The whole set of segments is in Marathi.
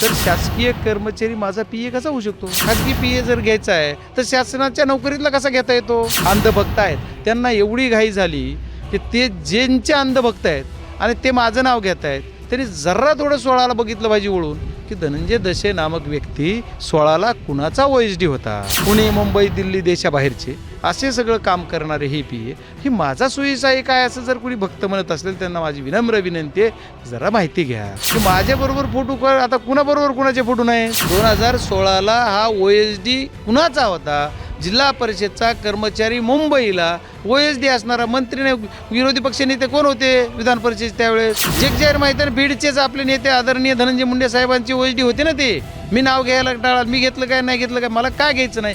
तर शासकीय कर्मचारी माझा पीए कसा होऊ शकतो? खाजगी पीए जर घ्यायचा आहे तर शासनाच्या नोकरीतला कसा घेता येतो? अंधभक्त आहेत, त्यांना एवढी घाई झाली की ते ज्यांचे अंधभक्त आहेत आणि ते माझं नाव घेत आहेत, त्यांनी जरा थोडं 16ला बघितलं पाहिजे वळून की धनंजय दशे नामक व्यक्ती 16ला कुणाचा OSD होता. पुणे, मुंबई, दिल्ली देशाबाहेरचे असे सगळं काम करणारे हे पीए ही माझा सोयीचा आहे काय असं जर कोणी भक्त म्हणत असेल त्यांना माझी विनम्र विनंती आहे, जरा माहिती घ्या की माझ्याबरोबर फोटो आता कुणाबरोबर कुणाचे फोटो नाही. 2016ला हा OSD कुणाचा होता? जिल्हा परिषदचा कर्मचारी मुंबईला OSD असणारा मंत्री नाही. विरोधी पक्ष नेते कोण होते विधान परिषद त्यावेळेस? जगजाहीर माहिती आहे, बीडचेच आपले नेते आदरणीय धनंजय मुंडे साहेबांची OSD होते ना. ते मी नाव घ्यायला टाळा, मी घेतलं काय नाही घेतलं काय, मला काय घ्यायचं नाही.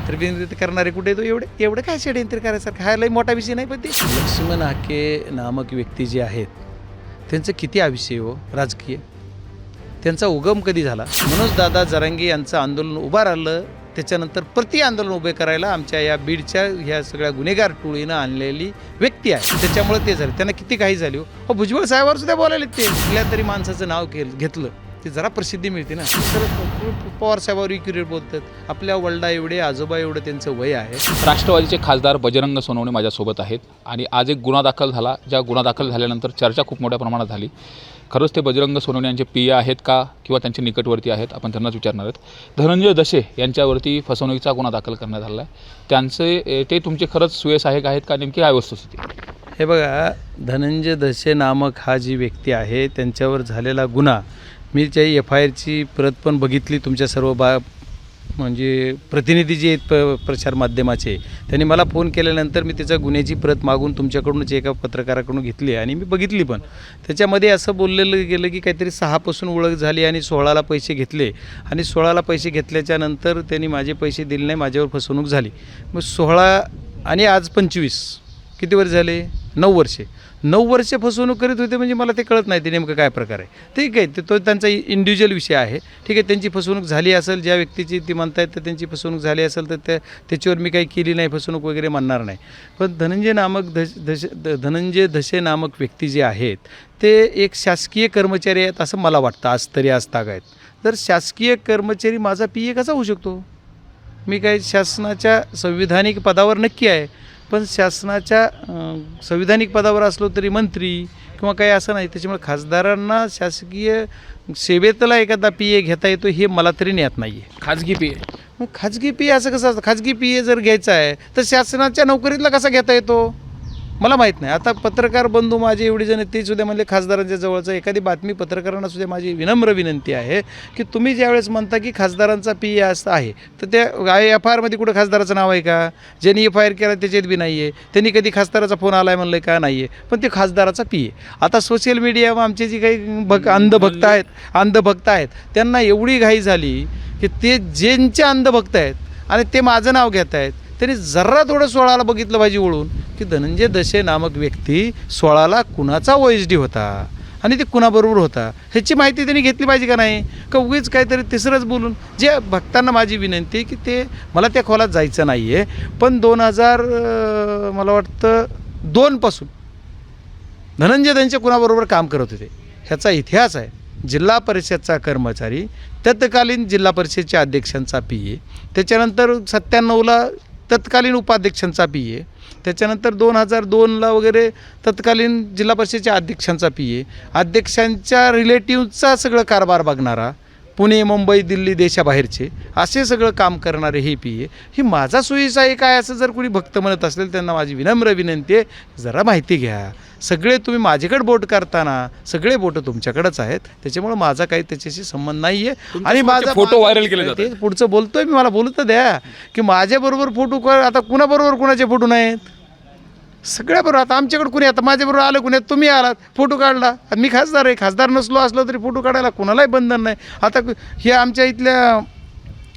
षडयंत्र करणारे कुठे तो एवढं काय षडयंत्र करायसारखं? हा लई मोठा विषय नाही. पण ते लक्ष्मण हाके नामक व्यक्ती जे आहेत त्यांचं किती आयुष्य हो राजकीय, त्यांचा उगम कधी झाला? मनोज दादा जरांगे यांचं आंदोलन उभं राहिलं, त्याच्यानंतर प्रति आंदोलन उभे करायला आमच्या या बीडच्या ह्या सगळ्या गुन्हेगार टोळीनं आणलेली व्यक्ती आहे. त्याच्यामुळे ते झाले, त्यांना किती काही झाली हो. भुजबळ साहेबांवर सुद्धा बोलायला ते कुठल्या तरी माणसाचं नाव घेतलं ते जरा प्रसिद्धी मिळते ना. पवार साहेबावर इक्युरेट बोलतात. आपल्या वडिला एवढे आजोबा एवढं त्यांचं वय आहे. राष्ट्रवादीचे खासदार बजरंग सोनवणे माझ्यासोबत आहेत आणि आज एक गुन्हा दाखल झाला, ज्या गुन्हा दाखल झाल्यानंतर चर्चा खूप मोठ्या प्रमाणात झाली. खरंच ते बजरंग सोनवणे यांचे पीए आहेत का किंवा त्यांच्या निकटवर्ती आहेत, आपण त्यांनाच विचारणार आहेत. धनंजय दशे यांच्यावरती फसवणुकीचा गुन्हा दाखल करण्यात आला आहे. त्यांचे ते तुमचे खरंच सुयसहायक आहेत का? नेमकी काय वस्तुस्थिती? हे बघा, धनंजय दशे नामक हा जी व्यक्ती आहे त्यांच्यावर झालेला गुन्हा, मी त्या FIRची प्रत पण बघितली. तुमच्या सर्व म्हणजे प्रतिनिधी जे आहेत प्रचार माध्यमाचे, त्यांनी मला फोन केल्यानंतर मी त्याच्या गुन्ह्याची प्रत मागून तुमच्याकडूनच एका पत्रकाराकडून घेतली आणि मी बघितली पण. त्याच्यामध्ये असं बोललेलं गेलं की काहीतरी 6 पासून ओळख झाली आणि 16ला पैसे घेतले आणि 16ला पैसे घेतल्याच्या नंतर त्यांनी माझे पैसे दिले नाही, माझ्यावर फसवणूक झाली. मग 16 आणि आज 25 किती वर्ष झाले? 9 वर्षे. 9 वर्षे फसवणूक करीत होते म्हणजे मला ते कळत नाही ते नेमकं काय प्रकार आहे. ठीक आहे, तो त्यांचा इंडिव्हिज्युअल विषय आहे. ठीक आहे, त्यांची फसवणूक झाली असेल, ज्या व्यक्तीची ती म्हणतायत तर त्यांची फसवणूक झाली असेल तर त्याच्यावर मी काही केली नाही, फसवणूक वगैरे म्हणणार नाही. पण धनंजय दशे नामक व्यक्ती जे आहेत ते एक शासकीय कर्मचारी आहेत असं मला वाटतं आज तरी आज तागायत. तर शासकीय कर्मचारी माझा पीए कसा होऊ शकतो? मी काही शासनाच्या संविधानिक पदावर नक्की आहे, पण शासनाच्या संविधानिक पदावर असलो तरी मंत्री किंवा काही असं नाही. त्याच्यामुळे खासदारांना शासकीय सेवेतला एखादा पीए घेता येतो हे मला तरी ज्ञात नाही आहे. खाजगी पीए, मग खाजगी पीए असं कसं असतं? खाजगी पीए जर घ्यायचा आहे तर शासनाच्या नोकरीतला कसा घेता येतो मला माहीत नाही. आता पत्रकार बंधू माझे एवढे जण ते सुद्धा म्हणले खासदारांच्या जवळचं एखादी बातमी पत्रकारांना सुद्धा माझी विनम्र विनंती आहे की तुम्ही ज्यावेळेस म्हणता की खासदारांचा पीए असं आहे तर त्या FIRमध्ये कुठं खासदाराचं नाव आहे का? ज्यांनी FIR केला त्याच्यात बी नाही आहे. त्यांनी कधी खासदाराचा फोन आला आहे म्हणलं का? नाही आहे. पण ते खासदाराचा पीए. आता सोशल मीडियावर आमचे जी काही अंधभक्त आहेत त्यांना एवढी घाई झाली की ते ज्यांचे अंधभक्त आहेत आणि ते माझं नाव घेत आहेत, त्यांनी जरा थोडं 16ला बघितलं पाहिजे वळून की धनंजय दशे नामक व्यक्ती 16ला कुणाचा OSD होता आणि ते कुणाबरोबर होता ह्याची माहिती त्यांनी घेतली पाहिजे का नाही? का उगीच काहीतरी तिसरंच बोलून. जे भक्तांना माझी विनंती की ते मला त्या खोलात जायचं नाही आहे, पण 2000 मला वाटतं 2 पासून धनंजय त्यांच्या कुणाबरोबर काम करत होते ह्याचा इतिहास आहे. जिल्हा परिषदचा कर्मचारी, तत्कालीन जिल्हा परिषदच्या अध्यक्षांचा पीए, त्याच्यानंतर 97ला तत्कालीन उपाध्यक्षांचा पीए, त्याच्यानंतर 2002ला वगैरे तत्कालीन जिल्हा परिषदेच्या अध्यक्षांचा पीए, अध्यक्षांच्या रिलेटिव्हचा सगळं कारभार बघणारा, पुणे, मुंबई, दिल्ली देशाबाहेरचे असे सगळं काम करणारे हे पीए ही माझा सोयीचा आहे काय असं जर कोणी भक्त म्हणत असेल त्यांना माझी विनम्र विनंती आहे, जरा माहिती घ्या. सगळे तुम्ही माझ्याकडे बोट करताना सगळे बोट तुमच्याकडेच आहेत, त्याच्यामुळे माझा काही त्याच्याशी संबंध नाही आहे. आणि माझा फोटो व्हायरल केले ते पुढचं बोलतोय मी, मला बोलू तर द्या की माझ्याबरोबर फोटो आता कुणाबरोबर कुणाचे फोटो नाहीत? सगळ्याबरोबर. आता आमच्याकडे कुणी आता माझ्याबरोबर आलं, कुणी तुम्ही आलात फोटो काढला, मी खासदार आहे, खासदार असलो तरी फोटो काढायला कुणालाही बंधन नाही. आता हे आमच्या इथल्या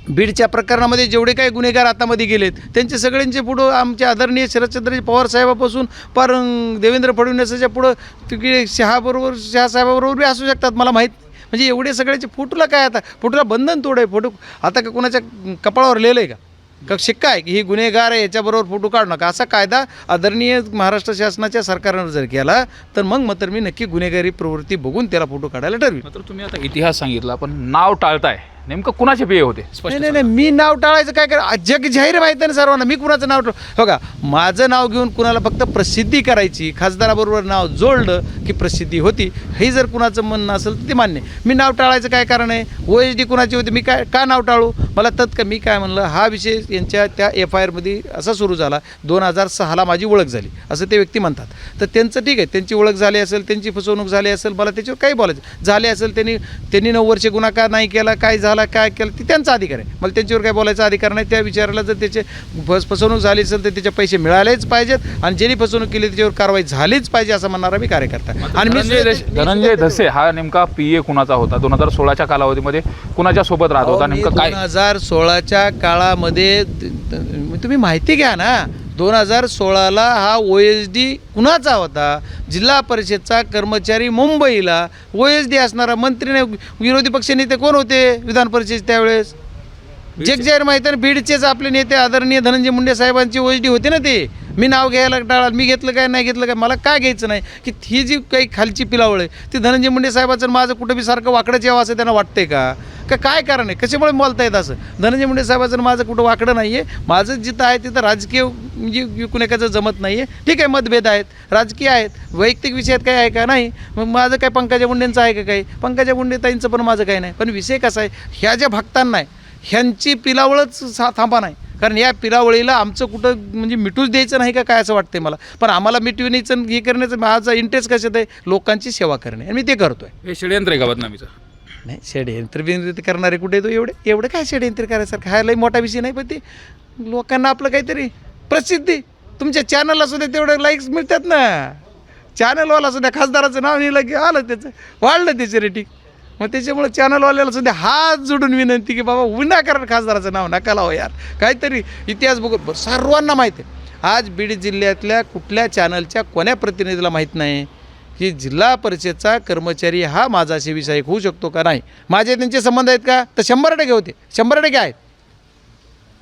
बीडच्या प्रकरणामध्ये जेवढे काही गुन्हेगार आतामध्ये गेलेत त्यांचे सगळ्यांचे पुढं आमच्या आदरणीय शरदचंद्रजी पवार साहेबापासून पार देवेंद्र फडणवीसाच्या पुढं तिकडे शहासाहेबाबरोबर बी असू शकतात मला माहीत. म्हणजे एवढे सगळ्याचे फोटोला काय आता फोटोला बंधन तोड आहे? फोटो आता का कोणाच्या कपाळावर लिहिलं आहे का? का शिक्का आहे की ही गुन्हेगार आहे याच्याबरोबर फोटो काढू नका असा कायदा आदरणीय महाराष्ट्र शासनाच्या सरकारनं जर केला तर मग मात्र मी नक्की गुन्हेगारी प्रवृत्ती बघून त्याला फोटो काढायला ठरवी. मात्र तुम्ही आता इतिहास सांगितला पण नाव टाळताय, नेमकं कुणाचे पीए होते स्पष्ट नाही मी नाव टाळायचं काय कर जग जाहीर माहिती आहे ना सर्वांना मी कुणाचं नाव बघा माझं नाव घेऊन कुणाला फक्त प्रसिद्धी करायची खासदाराबरोबर नाव जोडलं की प्रसिद्धी होती हे जर कुणाचं म्हणणं असेल तर ते मान्य. मी नाव टाळायचं काय कारण आहे OSD कुणाची होती मी काय का नाव टाळू मला मी काय म्हणलं हा विषय यांच्या त्या FIRमध्ये असा सुरू झाला 2006ला माझी ओळख झाली असं ते व्यक्ती म्हणतात. तर त्यांचं ठीक आहे त्यांची ओळख झाली असेल त्यांची फसवणूक झाली असेल मला त्याच्यावर काही बोलायचं झाले असेल त्यांनी 9 वर्षे गुन्हा का नाही केला काय झाला काय केलं ते त्यांचा अधिकार आहे मला त्यांच्यावर काय बोलायचा अधिकार नाही. त्या विचाराला जर त्याचे फसवणूक झाली असेल तर त्याचे पैसे मिळालेच पाहिजेत आणि ज्यांनी फसवणूक केली त्याच्यावर कारवाई झालीच पाहिजे असं म्हणणारा मी कार्यकर्ता. आणि धनंजय धसे हा नेमका पीए कुणाचा होता 2016च्या कालावधीमध्ये कुणाच्या सोबत राहत होता नेमकं काय 2016च्या काळामध्ये तुम्ही माहिती घ्या ना 2016ला हा OSD कुणाचा होता जिल्हा परिषदचा कर्मचारी मुंबईला OSD असणारा मंत्री विरोधी पक्षनेते कोण होते विधान परिषद त्यावेळेस जग जाहीर माहिती आहे बीडचेच आपले नेते आदरणीय धनंजय मुंडे साहेबांची OSD होते ना ते. मी नाव घ्यायला टाळा मी घेतलं काय नाही घेतलं काय मला काय घ्यायचं नाही की ही जी काही खालची पिलावळ आहे ती धनंजय मुंडे साहेबाचं माझं कुठं बी सारखं वाकडंच यावं असं त्यांना वाटतंय का काय कारण आहे कशामुळे बोलता येत असं. धनंजय मुंडे साहेबाचं माझं कुठं वाकडं नाही आहे माझं जिथं आहे तिथं राजकीय म्हणजे विकून एकाचं जमत नाही आहे ठीक आहे मतभेद आहेत राजकीय आहेत वैयक्तिक विषयात काही आहे का नाही मग माझं काय पंकजा मुंडेंचं आहे का काही पंकजा मुंडे ताईंचं पण माझं काही नाही. पण विषय कसा आहे ह्या ज्या भक्तांना आहे ह्यांची पिलावळच थांबा नाही कारण या पिलावळीला आमचं कुठं म्हणजे मिटूच द्यायचं नाही का काय असं वाटतंय मला. पण आम्हाला मिटवण्याचं हे करण्याचं माझा इंटरेस्ट कशात आहे लोकांची सेवा करणे आणि मी ते करतोय. हे षडयंत्र आहे का बदनामीचं नाही षडयंत्र बिंद्र करणारे कुठे तो एवढं काय षडयंत्र करायसारखं हा लई मोठा विषय नाही पण ते लोकांना आपलं काहीतरी प्रसिद्धी तुमच्या चॅनलला सुद्धा तेवढं लाईक्स मिळतात ना चॅनलवाला सुद्धा खासदाराचं नाव लिहिलं की आलं त्याचं वाढलं त्याचं रेटिंग मग त्याच्यामुळे चॅनलवाल्याला सुद्धा हात जोडून विनंती की बाबा विनाकारण खासदाराचं नाव नका लावा यार काहीतरी इतिहास बघत सर्वांना माहीत आहे. आज बीड जिल्ह्यातल्या कुठल्या चॅनलच्या कोण्या प्रतिनिधीला माहीत नाही की जिल्हा परिषदचा कर्मचारी हा माझा सेवीसहाय्यक होऊ शकतो का नाही. माझे त्यांचे संबंध आहेत का तर 100% होते 100% आहेत.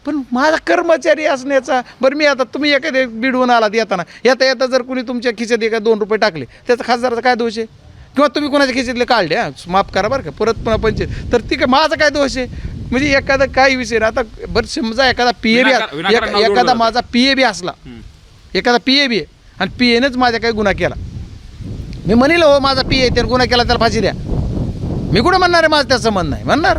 पण माझा कर्मचारी असण्याचा बरं मी आता तुम्ही एखाद्या बीडहून आलात येता जर कुणी तुमच्या खिशात एका 2 रुपये टाकले त्याचा खासदाराचा काय दोष आहे किंवा तुम्ही कोणाच्या खिशातले काढले माफ करा बरं का परत पुन्हा पंचायत तर ती काय माझा काय दोष आहे म्हणजे एखादा काही विषय आता बरं समजा एखादा PA एखादा माझा PA असला एखादा PA आहे आणि PAनेच माझ्या काही गुन्हा केला मी म्हणेल हो माझा PA त्याने गुन्हा केला त्याला फाशी द्या मी कुठं म्हणणार आहे माझा त्या संबंध नाही म्हणणार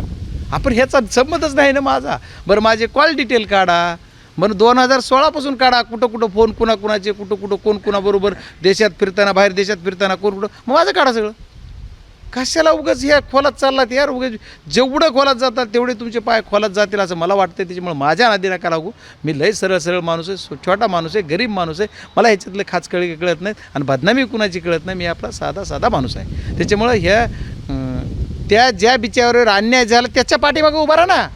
आपण ह्याचा संबंधच नाही ना माझा. बरं माझे कॉल डिटेल काढा बरं 2016पासून काढा कुठं फोन कुणाचे कुठं कोण कुणाबरोबर देशात फिरताना बाहेर देशात फिरताना कोण कुठं मग माझं काढा सगळं. कशाला उगाच ह्या खोलात चाललात यार उगाच जेवढं खोलात जातात तेवढे तुमचे पाय खोलात जातील असं मला वाटतं. त्याच्यामुळे माझ्या नादी नका लागू मी लय सरळ माणूस आहे छोटा माणूस आहे गरीब माणूस आहे मला ह्याच्यातले खाचकळी कळत नाहीत आणि बदनामी कुणाची कळत नाही मी आपला साधा माणूस आहे. त्याच्यामुळं ह्या त्या ज्या बिचाऱ्यावर अन्याय झाला त्याच्या पाठीमागं उभा राहा ना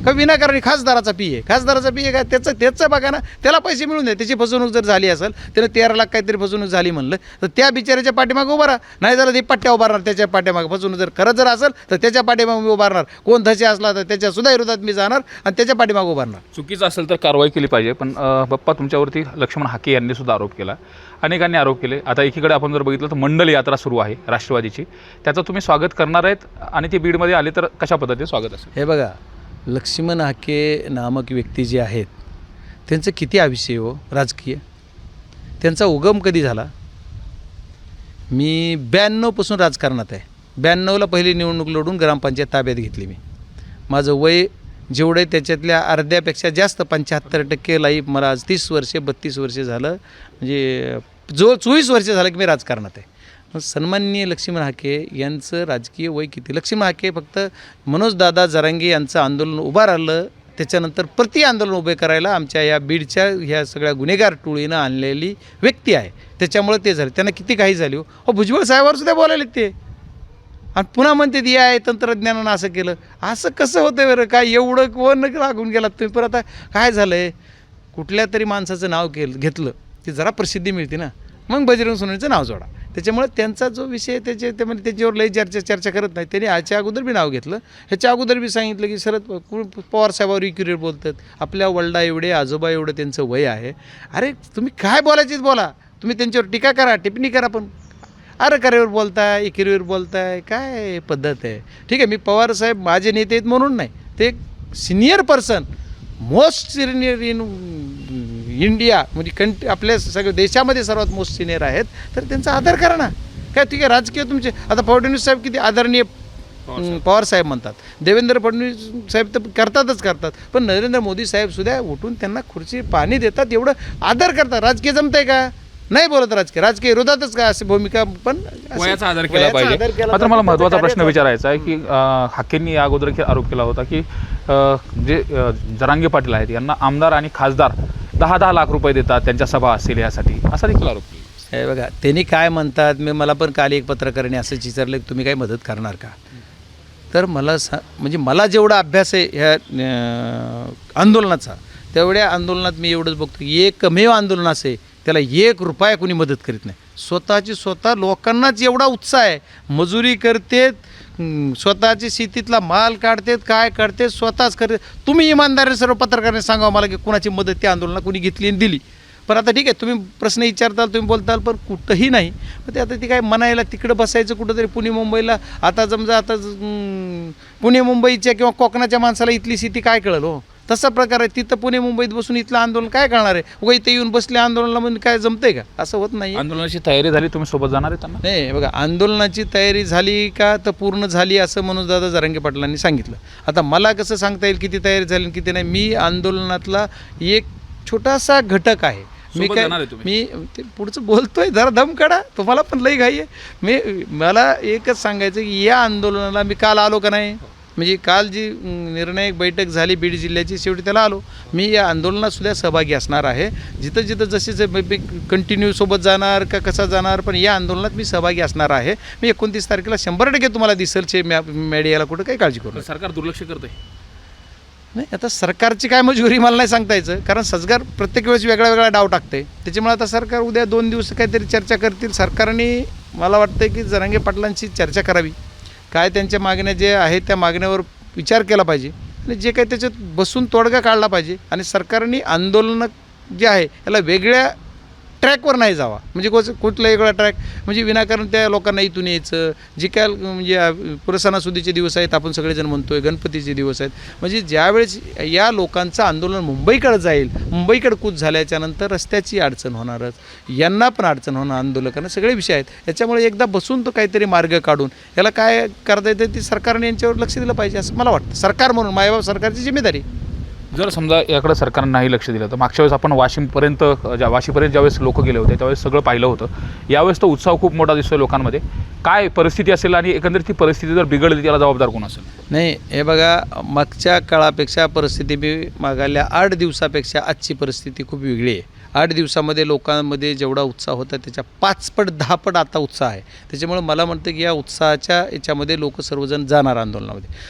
का विनाकारण खासदाराचा PA काय त्याचं बघा ना त्याला पैसे मिळून द्या त्याची फसवणूक जर झाली असेल त्याला 13 लाख काहीतरी फसवणूक झाली म्हणलं तर त्या बिचाऱ्याच्या पाठीमागं उभा राहा नाही झालं ते पट्ट्या उभारणार त्याच्या पाठीमागं फसवणूक जर खरं जर असेल तर त्याच्या पाठीमागं मी उभारणार कोण धसे असला तर त्याच्यासुद्धा विरोधात मी जाणार आणि त्याच्या पाठीमागं उभारणार. चुकीचं असेल तर कारवाई केली पाहिजे. पण बाप्पा तुमच्यावरती लक्ष्मण हाके यांनी सुद्धा आरोप केला अनेकांनी आरोप केले. आता एकीकडे आपण जर बघितलं तर मंडल यात्रा सुरू आहे राष्ट्रवादीची त्याचं तुम्ही स्वागत करणार आहेत आणि ते बीडमध्ये आले तर कशा पद्धतीने स्वागत असेल. हे बघा लक्ष्मण हाके नामक व्यक्ती जे आहेत त्यांचं किती आयुष्य हो राजकीय त्यांचा उगम कधी झाला मी 92पासून राजकारणात आहे 92ला पहिली निवडणूक लढून ग्रामपंचायत ताब्यात घेतली मी माझं वय जेवढं आहे त्याच्यातल्या अर्ध्यापेक्षा जास्त 75% लाईफ मला आज 30 वर्षे 32 वर्षे झालं म्हणजे 24 वर्षे झालं की मी राजकारणात आहे. सन्माननीय लक्ष्मण हाके यांचं राजकीय वय किती लक्ष्मण हाके फक्त मनोजदादा जरांगे यांचं आंदोलन उभं राहिलं त्याच्यानंतर प्रति आंदोलन उभे करायला आमच्या या बीडच्या ह्या सगळ्या गुन्हेगार टोळीनं आणलेली व्यक्ती आहे त्याच्यामुळे ते झाले त्यांना किती काही झाली हो भुजबळ साहेबावर सुद्धा बोलायले ते आणि पुन्हा म्हणते ती आहे तंत्रज्ञानानं असं केलं असं कसं होतं बरं काय एवढं कोण लागून गेलात तुम्ही. पण आता काय झालं आहे कुठल्या तरी माणसाचं नाव घेतलं ती जरा प्रसिद्धी मिळते ना मग बजरंग सोनवणेचं नाव जोडा त्याच्यामुळे त्यांचा जो विषय आहे ते म्हणजे त्याच्यावर लई चर्चा करत नाही. त्यांनी ह्याच्या अगोदर बी नाव घेतलं, ह्याच्या अगोदर बी सांगितलं की शरद पवार साहेबावर इक्युरेट बोलतात, आपल्या वडिला एवढे आजोबा एवढं त्यांचं वय आहे. अरे तुम्ही काय बोलायचीच बोला, तुम्ही त्यांच्यावर टीका करा, टिप्पणी करा, पण करेवर बोलताय, एकेरीवर बोलताय, काय पद्धत आहे. ठीक आहे, मी पवार साहेब माझे नेते आहेत म्हणून नाही, ते एक senior person, most senior in India, म्हणजे आपल्या सगळ्या देशामध्ये सर्वात मोस्ट सिनियर आहेत, तर त्यांचा आदर करा ना. काय ठीक आहे, राजकीय तुमचे आता फडणवीस साहेब किती आदरणीय पवार साहेब म्हणतात, देवेंद्र फडणवीस साहेब तर करतात, पण नरेंद्र मोदी साहेबसुद्धा उठून त्यांना खुर्ची पाणी देतात, एवढं आदर करतात. राजकीय जमतंय का? नाही बोलत राजकीय विरोधातच का अशी भूमिका, पण वयाचा आदर केला पाहिजे. मात्र मला महत्त्वाचा प्रश्न विचारायचा आहे की हाकेंनी या अगोदर आरोप केला होता की जे जरांगे पाटील आहेत यांना आमदार आणि खासदार 10-10 लाख रुपये देतात त्यांच्या सभा असेल यासाठी, असा देखील आरोप केला. हे बघा त्यांनी काय म्हणतात, मला पण काल एक पत्रकाराने असंच विचारलं की तुम्ही काही मदत करणार का, तर मला म्हणजे मला जेवढा अभ्यास आहे ह्या आंदोलनाचा, तेवढ्या आंदोलनात मी एवढंच बघतो की एकमेव आंदोलन असे त्याला 1 रुपया कोणी मदत करीत नाही. स्वतः लोकांनाच एवढा उत्साह आहे, मजुरी करतेत, स्वतःच्या शेतीतला माल काढतेत, काय काढते स्वतःच करते. तुम्ही इमानदारीने सर्व पत्रकारांनी सांगा मला की कुणाची मदत त्या आंदोलनाला कोणी घेतली आणि दिली. पण आता ठीक आहे, तुम्ही प्रश्न विचारताल, तुम्ही बोलताल, पण कुठंही नाही. पण ते आता ती काय म्हणायला तिकडं बसायचं कुठंतरी पुणे मुंबईला. आता समजा पुणे मुंबईच्या किंवा कोकणाच्या माणसाला इथली शेती काय कळलं हो, तसा प्रकार आहे. तिथं पुणे मुंबईत बसून इथलं आंदोलन काय करणार आहे, उगा इथं येऊन बसले आंदोलनाला म्हणजे काय जमतंय का, असं होत नाही. आंदोलनाची तयारी झाली, तुम्ही सोबत जाणार आहे त्यांना? नाही बघा, आंदोलनाची तयारी झाली का तर पूर्ण झाली असं मनोजदादा जरांगे पाटलांनी सांगितलं. आता मला कसं सांगता येईल किती तयारी झाली आणि किती नाही. मी आंदोलनातला एक छोटासा घटक आहे. मी ते पुढचं बोलतोय, जरा दम काढा, तुम्हाला पण लई घाई आहे. मला एकच सांगायचं की या आंदोलनाला मी काल आलो का नाही, म्हणजे काल जी निर्णायक बैठक झाली बीड जिल्ह्याची, शेवटी त्याला आलो. मी या आंदोलनातसुद्धा सहभागी असणार आहे. जिथं जसे मी कंटिन्यू सोबत जाणार का कसा जाणार, पण या आंदोलनात मी सहभागी असणार आहे. मी 29 तारखेला 100% तुम्हाला दिसेल मीडियाला, कुठं काही काळजी करू. सरकार दुर्लक्ष करते नाही, आता सरकारची काय मजुरी मला नाही सांगता यायचं, कारण सरकार प्रत्येक वेळेस वेगळा डाव टाकते. त्याच्यामुळे आता सरकार उद्या 2 दिवस काहीतरी चर्चा करतील. सरकारने मला वाटतं की जरांगे पाटलांची चर्चा करावी, काय त्यांच्या मागण्या जे आहेत त्या मागण्यावर विचार केला पाहिजे आणि जे काही त्याच्यात बसून तोडगा काढला पाहिजे. आणि सरकारने आंदोलनं जे आहे याला वेगळ्या ट्रॅकवर नाही जावा, म्हणजे कुठला वेगळा ट्रॅक म्हणजे विनाकारण त्या लोकांना इथून यायचं. जे काय म्हणजे सणासुदीचे दिवस आहेत, आपण सगळेजण म्हणतोय गणपतीचे दिवस आहेत, म्हणजे ज्यावेळेस या लोकांचं आंदोलन मुंबईकडे जाईल, मुंबईकडे कूच झाल्याच्यानंतर रस्त्याची अडचण होणारच, यांना पण अडचण होणार, आंदोलकांना सगळे विषय आहेत. याच्यामुळे एकदा बसून तो काहीतरी मार्ग काढून याला काय करता येतं ती सरकारने यांच्यावर लक्ष दिलं पाहिजे असं मला वाटतं. सरकार म्हणून मायबाप सरकारची जिम्मेदारी. जर समजा याकडे सरकारनं नाही लक्ष दिलं तर मागच्या वेळेस आपण वाशीपर्यंत ज्यावेळेस लोक गेले होते त्यावेळेस सगळं पाहिलं होतं. यावेळेस तो उत्साह खूप मोठा दिसतोय लोकांमध्ये. काय परिस्थिती असेल आणि एकंदरीत ती परिस्थिती जर बिघडली त्याला जबाबदार कोण असेल? नाही, हे बघा, मागच्या काळापेक्षा परिस्थिती मागल्या 8 दिवसापेक्षा आजची परिस्थिती खूप वेगळी आहे. 8 दिवसामध्ये लोकांमध्ये जेवढा उत्साह होता त्याच्या 5 पट 10 पट आता उत्साह आहे. त्याच्यामुळे मला म्हणतं की या उत्साहाच्या याच्यामध्ये लोक सर्वजण जाणार आंदोलनामध्ये.